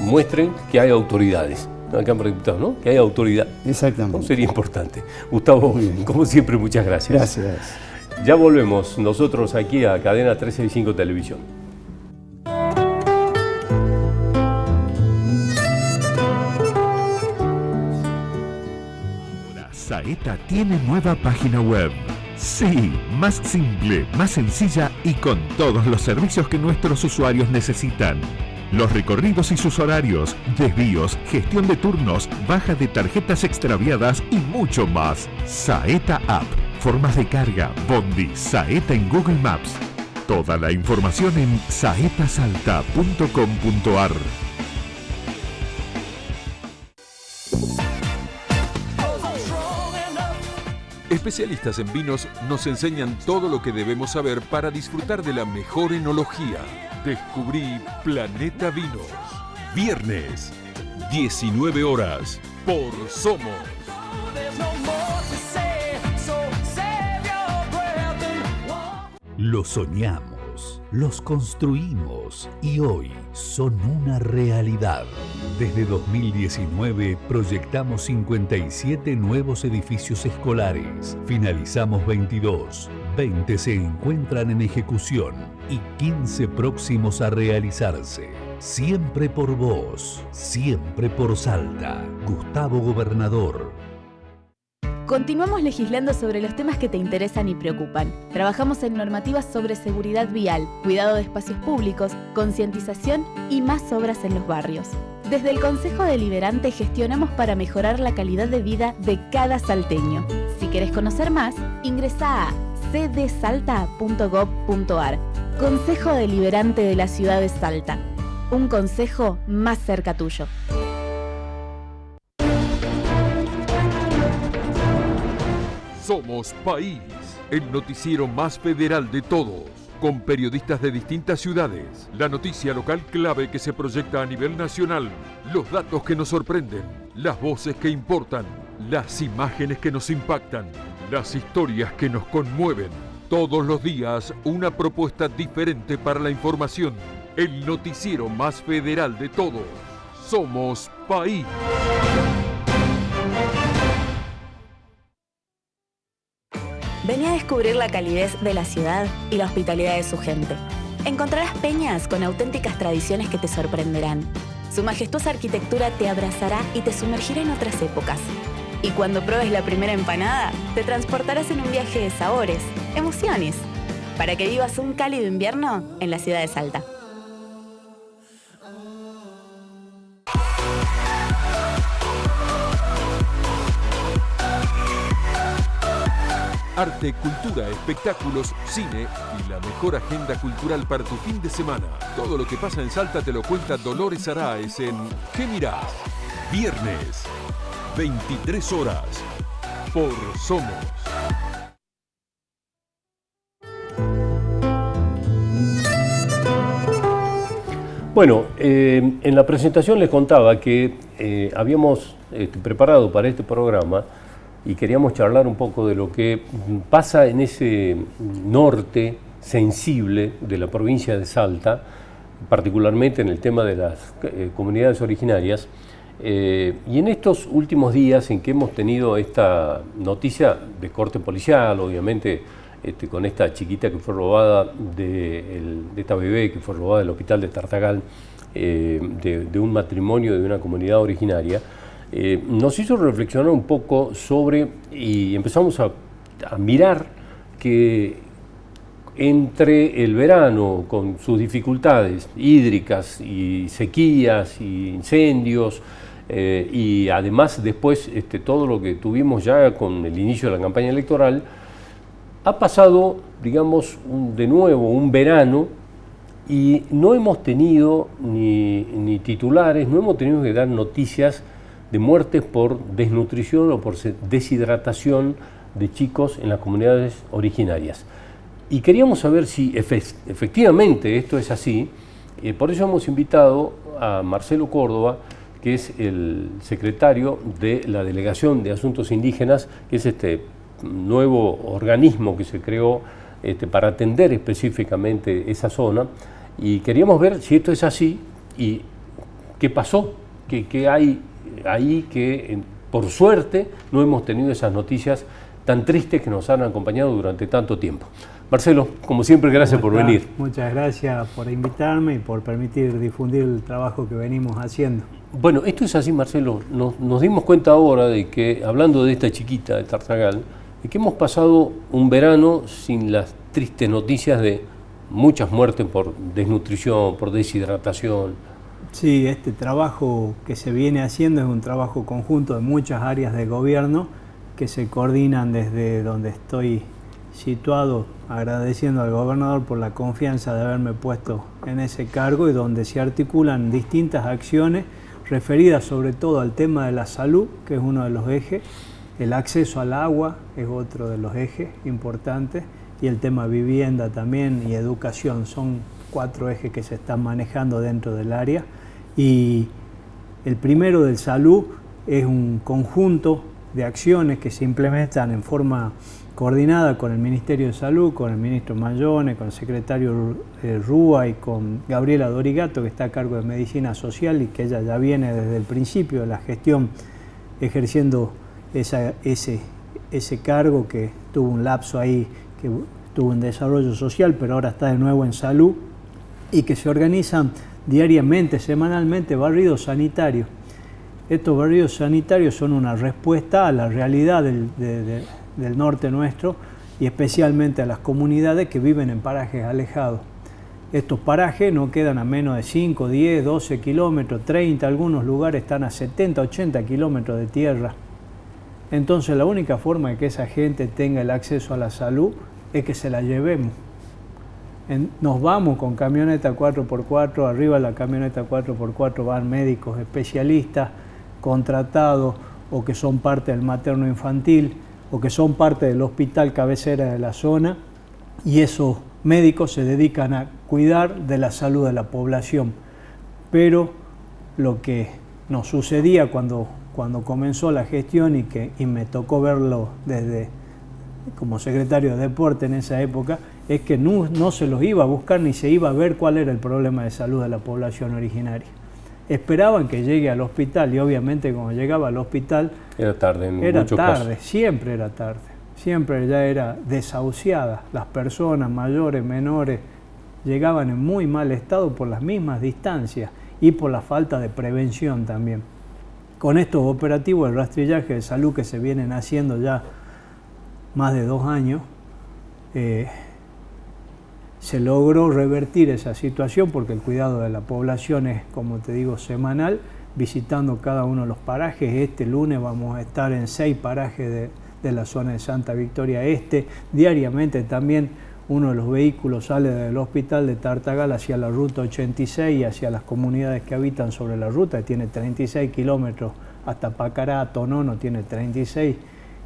muestren que hay autoridades. En la Cámara de Diputados, ¿no? Que hay autoridad. Exactamente. ¿No? Sería importante. Gustavo, como siempre, muchas gracias. Gracias. Ya volvemos nosotros aquí a Cadena 365 Televisión. Ahora Saeta tiene nueva página web. Sí, más simple, más sencilla y con todos los servicios que nuestros usuarios necesitan. Los recorridos y sus horarios, desvíos, gestión de turnos, baja de tarjetas extraviadas y mucho más. Saeta App, formas de carga, Bondi, Saeta en Google Maps. Toda la información en saetasalta.com.ar. Especialistas en vinos nos enseñan todo lo que debemos saber para disfrutar de la mejor enología. Descubrí Planeta Vinos. Viernes, 19 horas, por Somos. Los soñamos, los construimos y hoy son una realidad. Desde 2019 proyectamos 57 nuevos edificios escolares. Finalizamos 22, 20 se encuentran en ejecución y 15 próximos a realizarse. Siempre por vos, siempre por Salta. Gustavo Gobernador. Continuamos legislando sobre los temas que te interesan y preocupan. Trabajamos en normativas sobre seguridad vial, cuidado de espacios públicos, concientización y más obras en los barrios. Desde el Consejo Deliberante gestionamos para mejorar la calidad de vida de cada salteño. Si querés conocer más, ingresá a cdsalta.gov.ar. Consejo Deliberante de la Ciudad de Salta. Un consejo más cerca tuyo. Somos País, el noticiero más federal de todos, con periodistas de distintas ciudades, la noticia local clave que se proyecta a nivel nacional, los datos que nos sorprenden, las voces que importan, las imágenes que nos impactan, las historias que nos conmueven. Todos los días una propuesta diferente para la información, el noticiero más federal de todos. Somos País. Vení a descubrir la calidez de la ciudad y la hospitalidad de su gente. Encontrarás peñas con auténticas tradiciones que te sorprenderán. Su majestuosa arquitectura te abrazará y te sumergirá en otras épocas. Y cuando pruebes la primera empanada, te transportarás en un viaje de sabores, emociones, para que vivas un cálido invierno en la ciudad de Salta. Arte, cultura, espectáculos, cine y la mejor agenda cultural para tu fin de semana. Todo lo que pasa en Salta te lo cuenta Dolores Araez en ¿Qué mirás? Viernes, 23 horas, por Somos. Bueno, en la presentación les contaba que habíamos preparado para este programa y queríamos charlar un poco de lo que pasa en ese norte sensible de la provincia de Salta, particularmente en el tema de las comunidades originarias. Y en estos últimos días en que hemos tenido esta noticia de corte policial, obviamente con esta chiquita que fue robada, de esta bebé que fue robada del hospital de Tartagal, de un matrimonio de una comunidad originaria, nos hizo reflexionar un poco sobre, y empezamos a mirar que entre el verano, con sus dificultades hídricas y sequías y incendios, y además después todo lo que tuvimos ya con el inicio de la campaña electoral, ha pasado, digamos, de nuevo un verano y no hemos tenido ni titulares, no hemos tenido que dar noticias de muertes por desnutrición o por deshidratación de chicos en las comunidades originarias. Y queríamos saber si efectivamente esto es así. Por eso hemos invitado a Marcelo Córdoba, que es el secretario de la Delegación de Asuntos Indígenas, que es este nuevo organismo que se creó para atender específicamente esa zona. Y queríamos ver si esto es así y qué pasó, qué hay ahí que, por suerte, no hemos tenido esas noticias tan tristes que nos han acompañado durante tanto tiempo. Marcelo, como siempre, gracias por venir. Muchas gracias por invitarme y por permitir difundir el trabajo que venimos haciendo. Bueno, esto es así, Marcelo. Nos dimos cuenta ahora de que, hablando de esta chiquita de Tartagal, de que hemos pasado un verano sin las tristes noticias de muchas muertes por desnutrición, por deshidratación. Sí, este trabajo que se viene haciendo es un trabajo conjunto de muchas áreas de gobierno que se coordinan desde donde estoy situado, agradeciendo al gobernador por la confianza de haberme puesto en ese cargo, y donde se articulan distintas acciones referidas sobre todo al tema de la salud, que es uno de los ejes, el acceso al agua es otro de los ejes importantes, y el tema vivienda también y educación. Son 4 ejes que se están manejando dentro del área, y el primero, del salud, es un conjunto de acciones que se implementan en forma coordinada con el Ministerio de Salud, con el ministro Mayone, con el secretario Rúa y con Gabriela Dorigato, que está a cargo de Medicina Social y que ella ya viene desde el principio de la gestión ejerciendo ese cargo, que tuvo un lapso ahí, que tuvo en desarrollo social, pero ahora está de nuevo en salud, y que se organizan diariamente, semanalmente, barridos sanitarios. Estos barridos sanitarios son una respuesta a la realidad del norte nuestro, y especialmente a las comunidades que viven en parajes alejados. Estos parajes no quedan a menos de 5, 10, 12 kilómetros, 30, algunos lugares están a 70, 80 kilómetros de tierra. Entonces la única forma de que esa gente tenga el acceso a la salud es que se la llevemos. Nos vamos con camioneta 4x4, arriba de la camioneta 4x4 van médicos especialistas, contratados o que son parte del materno infantil o que son parte del hospital cabecera de la zona, y esos médicos se dedican a cuidar de la salud de la población. Pero lo que nos sucedía cuando comenzó la gestión y me tocó verlo desde como secretario de Deporte en esa época, es que no se los iba a buscar ni se iba a ver cuál era el problema de salud de la población originaria. Esperaban que llegue al hospital, y obviamente cuando llegaba al hospital era tarde, siempre era tarde, siempre ya era desahuciada. Las personas mayores, menores, llegaban en muy mal estado por las mismas distancias y por la falta de prevención también. Con estos operativos de rastrillaje de salud que se vienen haciendo ya más de 2 años, se logró revertir esa situación, porque el cuidado de la población es, como te digo, semanal, visitando cada uno de los parajes. Este lunes vamos a estar en 6 parajes de la zona de Santa Victoria Este. Diariamente también uno de los vehículos sale del hospital de Tartagal hacia la ruta 86 y hacia las comunidades que habitan sobre la ruta, que tiene 36 kilómetros, hasta Pacará, Tonono, tiene 36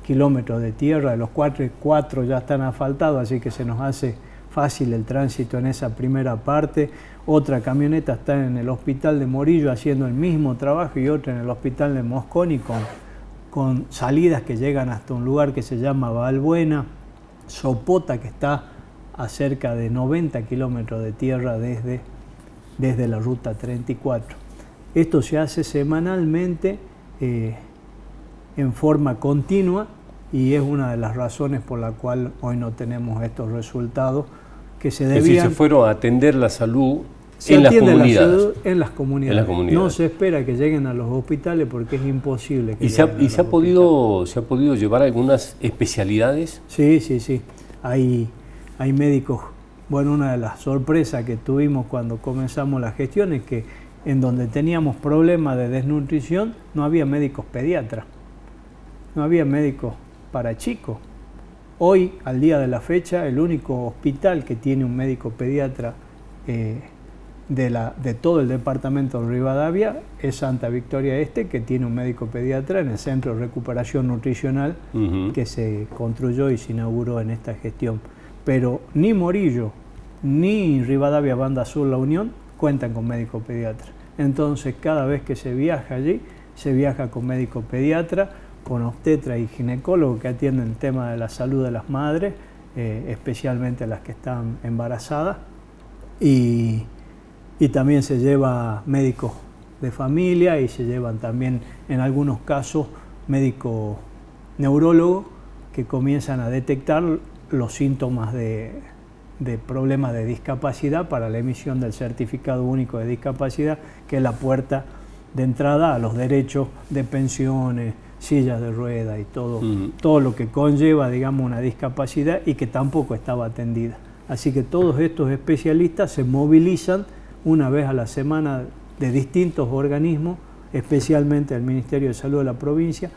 kilómetros de tierra, de los 4 ya están asfaltados, así que se nos hace fácil el tránsito en esa primera parte. Otra camioneta está en el hospital de Morillo haciendo el mismo trabajo, y otra en el hospital de Mosconi con salidas que llegan hasta un lugar que se llama Valbuena, Sopota, que está a cerca de 90 kilómetros de tierra desde desde la Ruta 34. Esto se hace semanalmente en forma continua y es una de las razones por la cual hoy no tenemos estos resultados que se debían... Es decir, se fueron a atender la salud se en las atiende comunidades. La salud en las comunidades. No se espera que lleguen a los hospitales porque es imposible que lleguen ¿Y se ha podido llevar algunas especialidades? Sí. Hay médicos. Bueno, una de las sorpresas que tuvimos cuando comenzamos la gestión es que en donde teníamos problemas de desnutrición no había médicos pediatras, no había médicos para chicos. Hoy, al día de la fecha, el único hospital que tiene un médico pediatra de todo el departamento de Rivadavia es Santa Victoria Este, que tiene un médico pediatra en el Centro de Recuperación Nutricional que se construyó y se inauguró en esta gestión. Pero ni Morillo ni Rivadavia Banda Sur La Unión cuentan con médico pediatra. Entonces, cada vez que se viaja allí, se viaja con médico pediatra, con obstetra y ginecólogo que atienden el tema de la salud de las madres, especialmente las que están embarazadas, y también se lleva médicos de familia y se llevan también, en algunos casos, médicos neurólogos que comienzan a detectar los síntomas de problemas de discapacidad para la emisión del certificado único de discapacidad, que es la puerta de entrada a los derechos de pensiones, sillas de ruedas y todo lo que conlleva, digamos, una discapacidad y que tampoco estaba atendida. Así que todos estos especialistas se movilizan una vez a la semana de distintos organismos, especialmente el Ministerio de Salud de la provincia,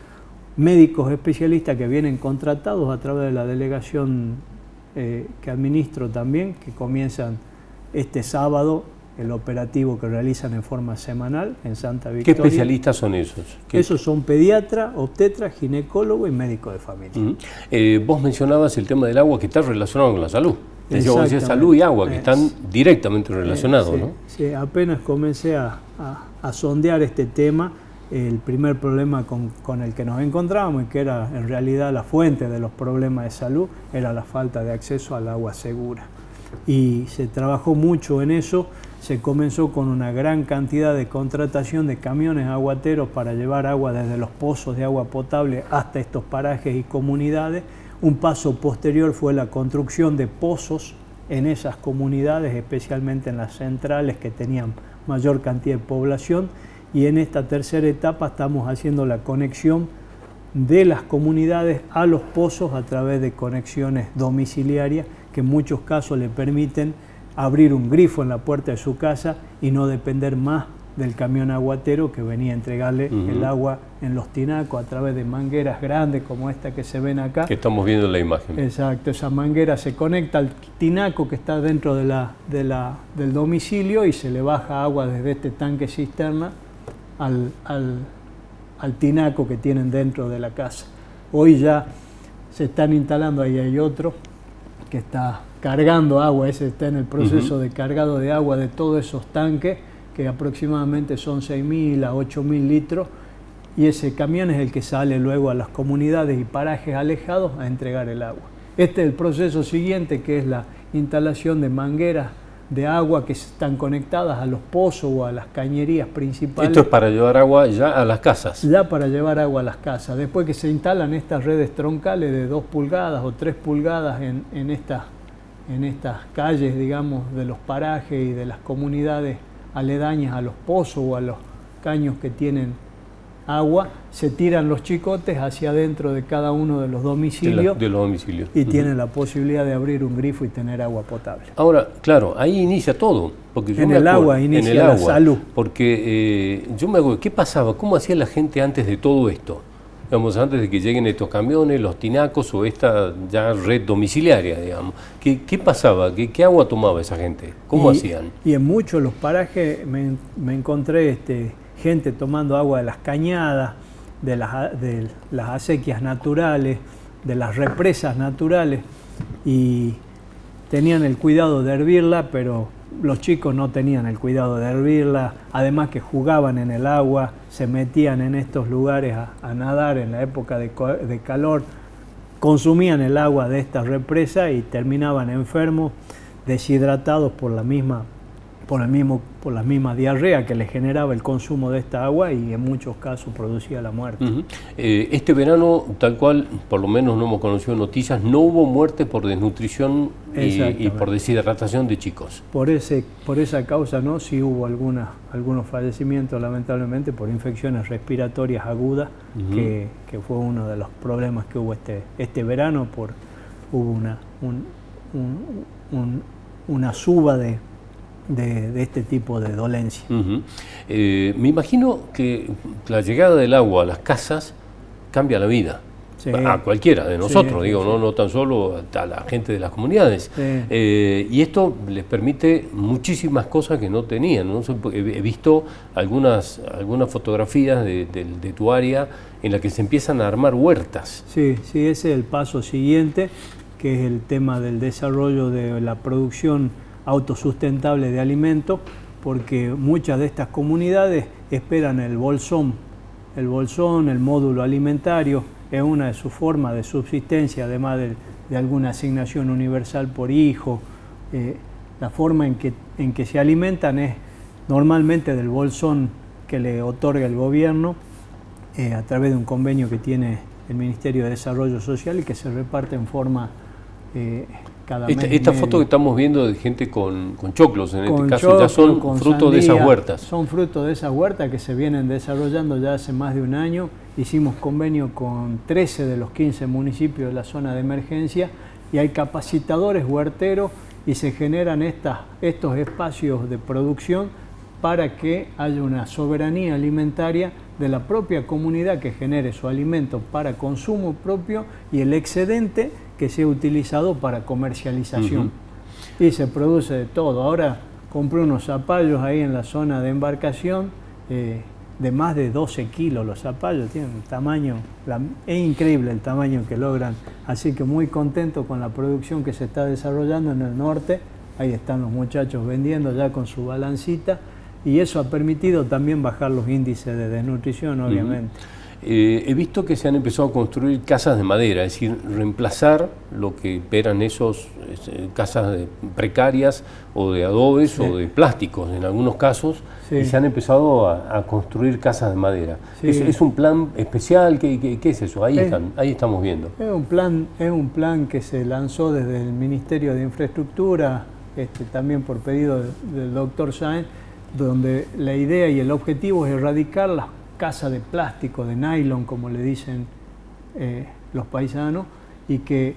médicos especialistas que vienen contratados a través de la delegación que administro también, que comienzan este sábado el operativo que realizan en forma semanal en Santa Victoria. ¿Qué especialistas son esos? Esos son pediatra, obstetra, ginecólogo y médico de familia. Vos mencionabas el tema del agua que está relacionado con la salud. Yo decía salud y agua, que están directamente relacionados, ¿no? Sí, apenas comencé a sondear este tema, el primer problema con el que nos encontrábamos, y que era en realidad la fuente de los problemas de salud, era la falta de acceso al agua segura. Y se trabajó mucho en eso, se comenzó con una gran cantidad de contratación de camiones aguateros para llevar agua desde los pozos de agua potable hasta estos parajes y comunidades. Un paso posterior fue la construcción de pozos en esas comunidades, especialmente en las centrales que tenían mayor cantidad de población, y en esta tercera etapa estamos haciendo la conexión de las comunidades a los pozos a través de conexiones domiciliarias que en muchos casos le permiten abrir un grifo en la puerta de su casa y no depender más del camión aguatero que venía a entregarle el agua en los tinacos a través de mangueras grandes como esta que se ven acá. Que estamos viendo en la imagen. Exacto, esa manguera se conecta al tinaco que está dentro del domicilio y se le baja agua desde este tanque cisterna al tinaco que tienen dentro de la casa. Hoy ya se están instalando, ahí hay otro que está cargando agua, ese está en el proceso de cargado de agua de todos esos tanques, que aproximadamente son 6.000 a 8.000 litros, y ese camión es el que sale luego a las comunidades y parajes alejados a entregar el agua. Este es el proceso siguiente, que es la instalación de mangueras de agua que están conectadas a los pozos o a las cañerías principales. Esto es para llevar agua ya a las casas. Ya para llevar agua a las casas. Después que se instalan estas redes troncales de 2 pulgadas o 3 pulgadas en estas calles, digamos, de los parajes y de las comunidades aledañas a los pozos o a los caños que tienen agua, se tiran los chicotes hacia adentro de cada uno de los domicilios, y tienen la posibilidad de abrir un grifo y tener agua potable. Ahora, claro, ahí inicia todo. Porque en el agua inicia la salud. Porque yo me acuerdo, ¿qué pasaba? ¿Cómo hacía la gente antes de todo esto? Digamos, antes de que lleguen estos camiones, los tinacos o esta ya red domiciliaria, digamos. ¿Qué pasaba? ¿Qué agua tomaba esa gente? ¿Cómo hacían? Y en muchos de los parajes me encontré gente tomando agua de las cañadas, de las acequias naturales, de las represas naturales, y tenían el cuidado de hervirla, pero los chicos no tenían el cuidado de hervirla, además que jugaban en el agua, se metían en estos lugares a nadar en la época de calor, consumían el agua de esta represa y terminaban enfermos, deshidratados por por la misma diarrea que le generaba el consumo de esta agua y en muchos casos producía la muerte. Este verano, tal cual, por lo menos no hemos conocido noticias, no hubo muerte por desnutrición y por deshidratación de chicos. Por esa causa, ¿no? Sí hubo algunos fallecimientos, lamentablemente, por infecciones respiratorias agudas, que fue uno de los problemas que hubo este verano. Hubo una suba de este tipo de dolencia. Me imagino que la llegada del agua a las casas cambia la vida. Sí. A cualquiera de nosotros, sí, no tan solo a la gente de las comunidades. Sí. Y esto les permite muchísimas cosas que no tenían, ¿no? He visto algunas fotografías de tu área en las que se empiezan a armar huertas. Sí, ese es el paso siguiente, que es el tema del desarrollo de la producción autosustentable de alimentos, porque muchas de estas comunidades esperan el bolsón, el módulo alimentario, es una de sus formas de subsistencia, además de alguna asignación universal por hijo. La forma en que se alimentan es normalmente del bolsón que le otorga el gobierno a través de un convenio que tiene el Ministerio de Desarrollo Social y que se reparte en forma cada mes. Esta foto que estamos viendo de gente con choclos, en este caso, ya son frutos de esas huertas. Son frutos de esas huertas que se vienen desarrollando ya hace más de un año. Hicimos convenio con 13 de los 15 municipios de la zona de emergencia y hay capacitadores huerteros y se generan estos espacios de producción para que haya una soberanía alimentaria de la propia comunidad que genere su alimento para consumo propio y el excedente que sea utilizado para comercialización. Y se produce de todo. Ahora compré unos zapallos ahí en la zona de embarcación, de más de 12 kilos los zapallos, tienen un tamaño, es increíble el tamaño que logran, así que muy contento con la producción que se está desarrollando en el norte. Ahí están los muchachos vendiendo ya con su balancita y eso ha permitido también bajar los índices de desnutrición, obviamente. He visto que se han empezado a construir casas de madera, es decir, reemplazar lo que eran esos casas precarias o de adobes o de plásticos en algunos casos, y se han empezado a construir casas de madera. ¿Es un plan especial? ¿Qué es eso? Ahí estamos viendo. Es un plan que se lanzó desde el Ministerio de Infraestructura, también por pedido del doctor Sáenz, donde la idea y el objetivo es erradicar las casas de plástico, de nylon, como le dicen los paisanos, y que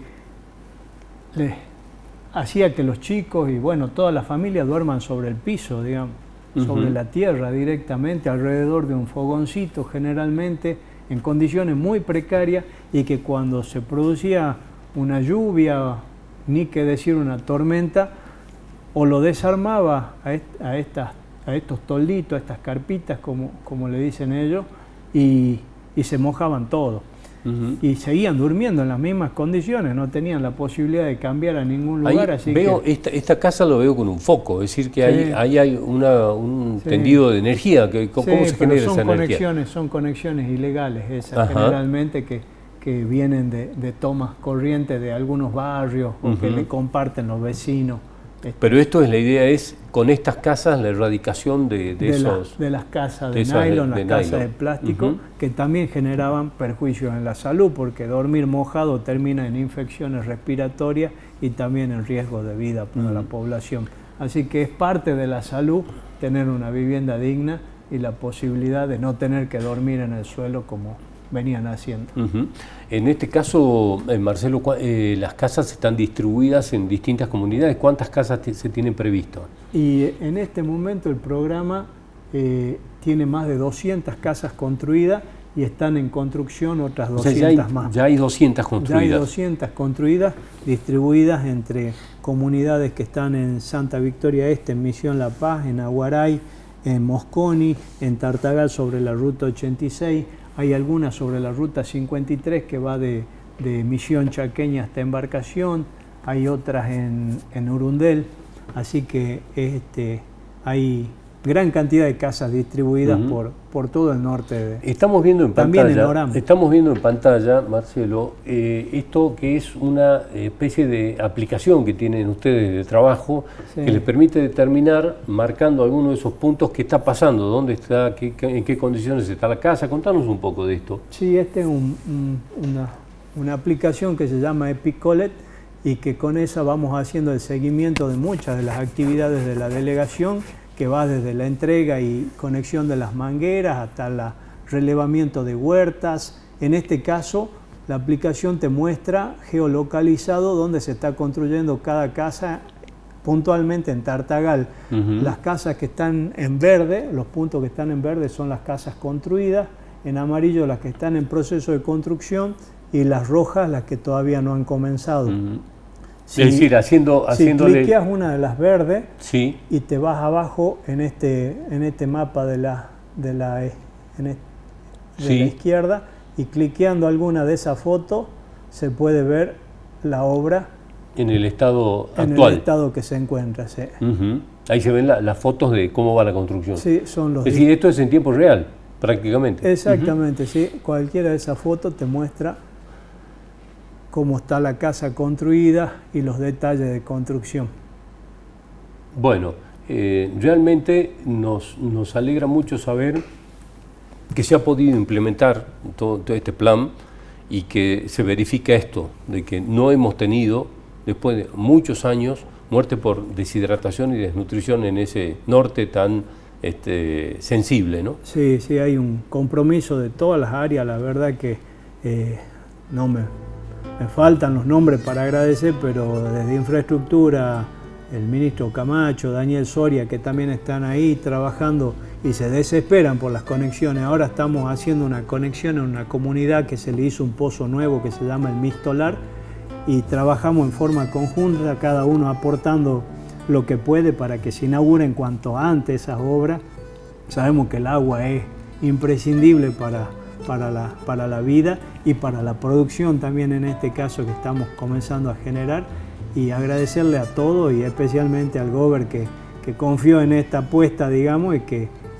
hacía que los chicos y toda la familia duerman sobre el piso, digamos, sobre la tierra directamente, alrededor de un fogoncito generalmente, en condiciones muy precarias, y que cuando se producía una lluvia, ni que decir una tormenta, o lo desarmaba a estos tolditos, a estas carpitas, como le dicen ellos, y se mojaban todos. Y seguían durmiendo en las mismas condiciones, no tenían la posibilidad de cambiar a ningún lugar. Así veo esta casa lo veo con un foco, es decir, que ahí hay un tendido de energía. ¿Cómo se genera esa energía? Son conexiones ilegales esas, generalmente que vienen de tomas corrientes de algunos barrios o que le comparten los vecinos. Pero la idea es, con estas casas, la erradicación de las casas de nylon, las casas de plástico, que también generaban perjuicios en la salud, porque dormir mojado termina en infecciones respiratorias y también en riesgo de vida para la población. Así que es parte de la salud tener una vivienda digna y la posibilidad de no tener que dormir en el suelo como venían haciendo. En este caso, Marcelo, las casas están distribuidas en distintas comunidades. ¿Cuántas casas se tienen previsto? Y en este momento el programa tiene más de 200 casas construidas y están en construcción otras 200 más. Ya hay 200 construidas. Ya hay 200 construidas, distribuidas entre comunidades que están en Santa Victoria Este, en Misión La Paz, en Aguaray, en Mosconi, en Tartagal sobre la Ruta 86, hay algunas sobre la Ruta 53 que va de Misión Chaqueña hasta Embarcación, hay otras en Urundel, así que hay gran cantidad de casas distribuidas por todo el norte. Estamos viendo en también pantalla, en Orán. estamos viendo en pantalla, Marcelo, esto que es una especie de aplicación que tienen ustedes de trabajo, Sí. que les permite determinar, marcando algunos de esos puntos, qué está pasando, dónde está, en qué condiciones está la casa. Contanos un poco de esto. Sí, esta es una aplicación que se llama EpiCollet y que con esa vamos haciendo el seguimiento de muchas de las actividades de la delegación, que va desde la entrega y conexión de las mangueras hasta el relevamiento de huertas. En este caso, la aplicación te muestra geolocalizado dónde se está construyendo cada casa puntualmente en Tartagal. Las casas que están en verde, los puntos que están en verde son las casas construidas, en amarillo las que están en proceso de construcción y las rojas las que todavía no han comenzado. Es decir, haciéndole... Si cliqueas una de las verdes, sí, y te vas abajo en este mapa de la izquierda, y cliqueando alguna de esas fotos se puede ver la obra en el estado en actual. el estado que se encuentra. Sí. Ahí se ven las fotos de cómo va la construcción. Sí, son los es decir, esto es en tiempo real, prácticamente. Exactamente, sí. Cualquiera de esas fotos te muestra cómo está la casa construida y los detalles de construcción. Bueno, realmente nos alegra mucho saber que se ha podido implementar todo este plan y que se verifica esto, de que no hemos tenido, después de muchos años, muerte por deshidratación y desnutrición en ese norte tan sensible, ¿no? Sí, sí, hay un compromiso de todas las áreas, la verdad que no me faltan los nombres para agradecer, pero desde infraestructura, el ministro Camacho, Daniel Soria, que también están ahí trabajando y se desesperan por las conexiones. Ahora estamos haciendo una conexión en una comunidad que se le hizo un pozo nuevo que se llama el Mistolar y trabajamos en forma conjunta, cada uno aportando lo que puede para que se inauguren cuanto antes esas obras. Sabemos que el agua es imprescindible para la vida y para la producción también, en este caso que estamos comenzando a generar, y agradecerle a todos y especialmente al Gober que confió en esta apuesta, digamos, y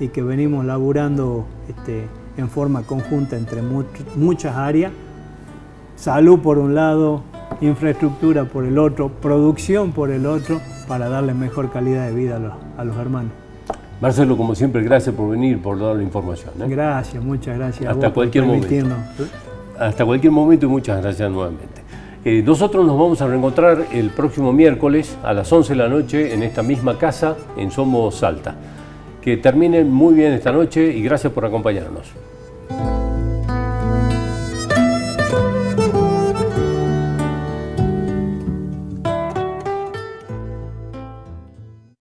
que venimos laburando en forma conjunta entre muchas áreas. Salud por un lado, infraestructura por el otro, producción por el otro, para darle mejor calidad de vida a los hermanos. Marcelo, como siempre, gracias por venir, por dar la información. Gracias, muchas gracias. Hasta cualquier momento. Hasta cualquier momento y muchas gracias nuevamente. Nosotros nos vamos a reencontrar el próximo miércoles a las 11 de la noche en esta misma casa en Somos Salta. Que terminen muy bien esta noche y gracias por acompañarnos.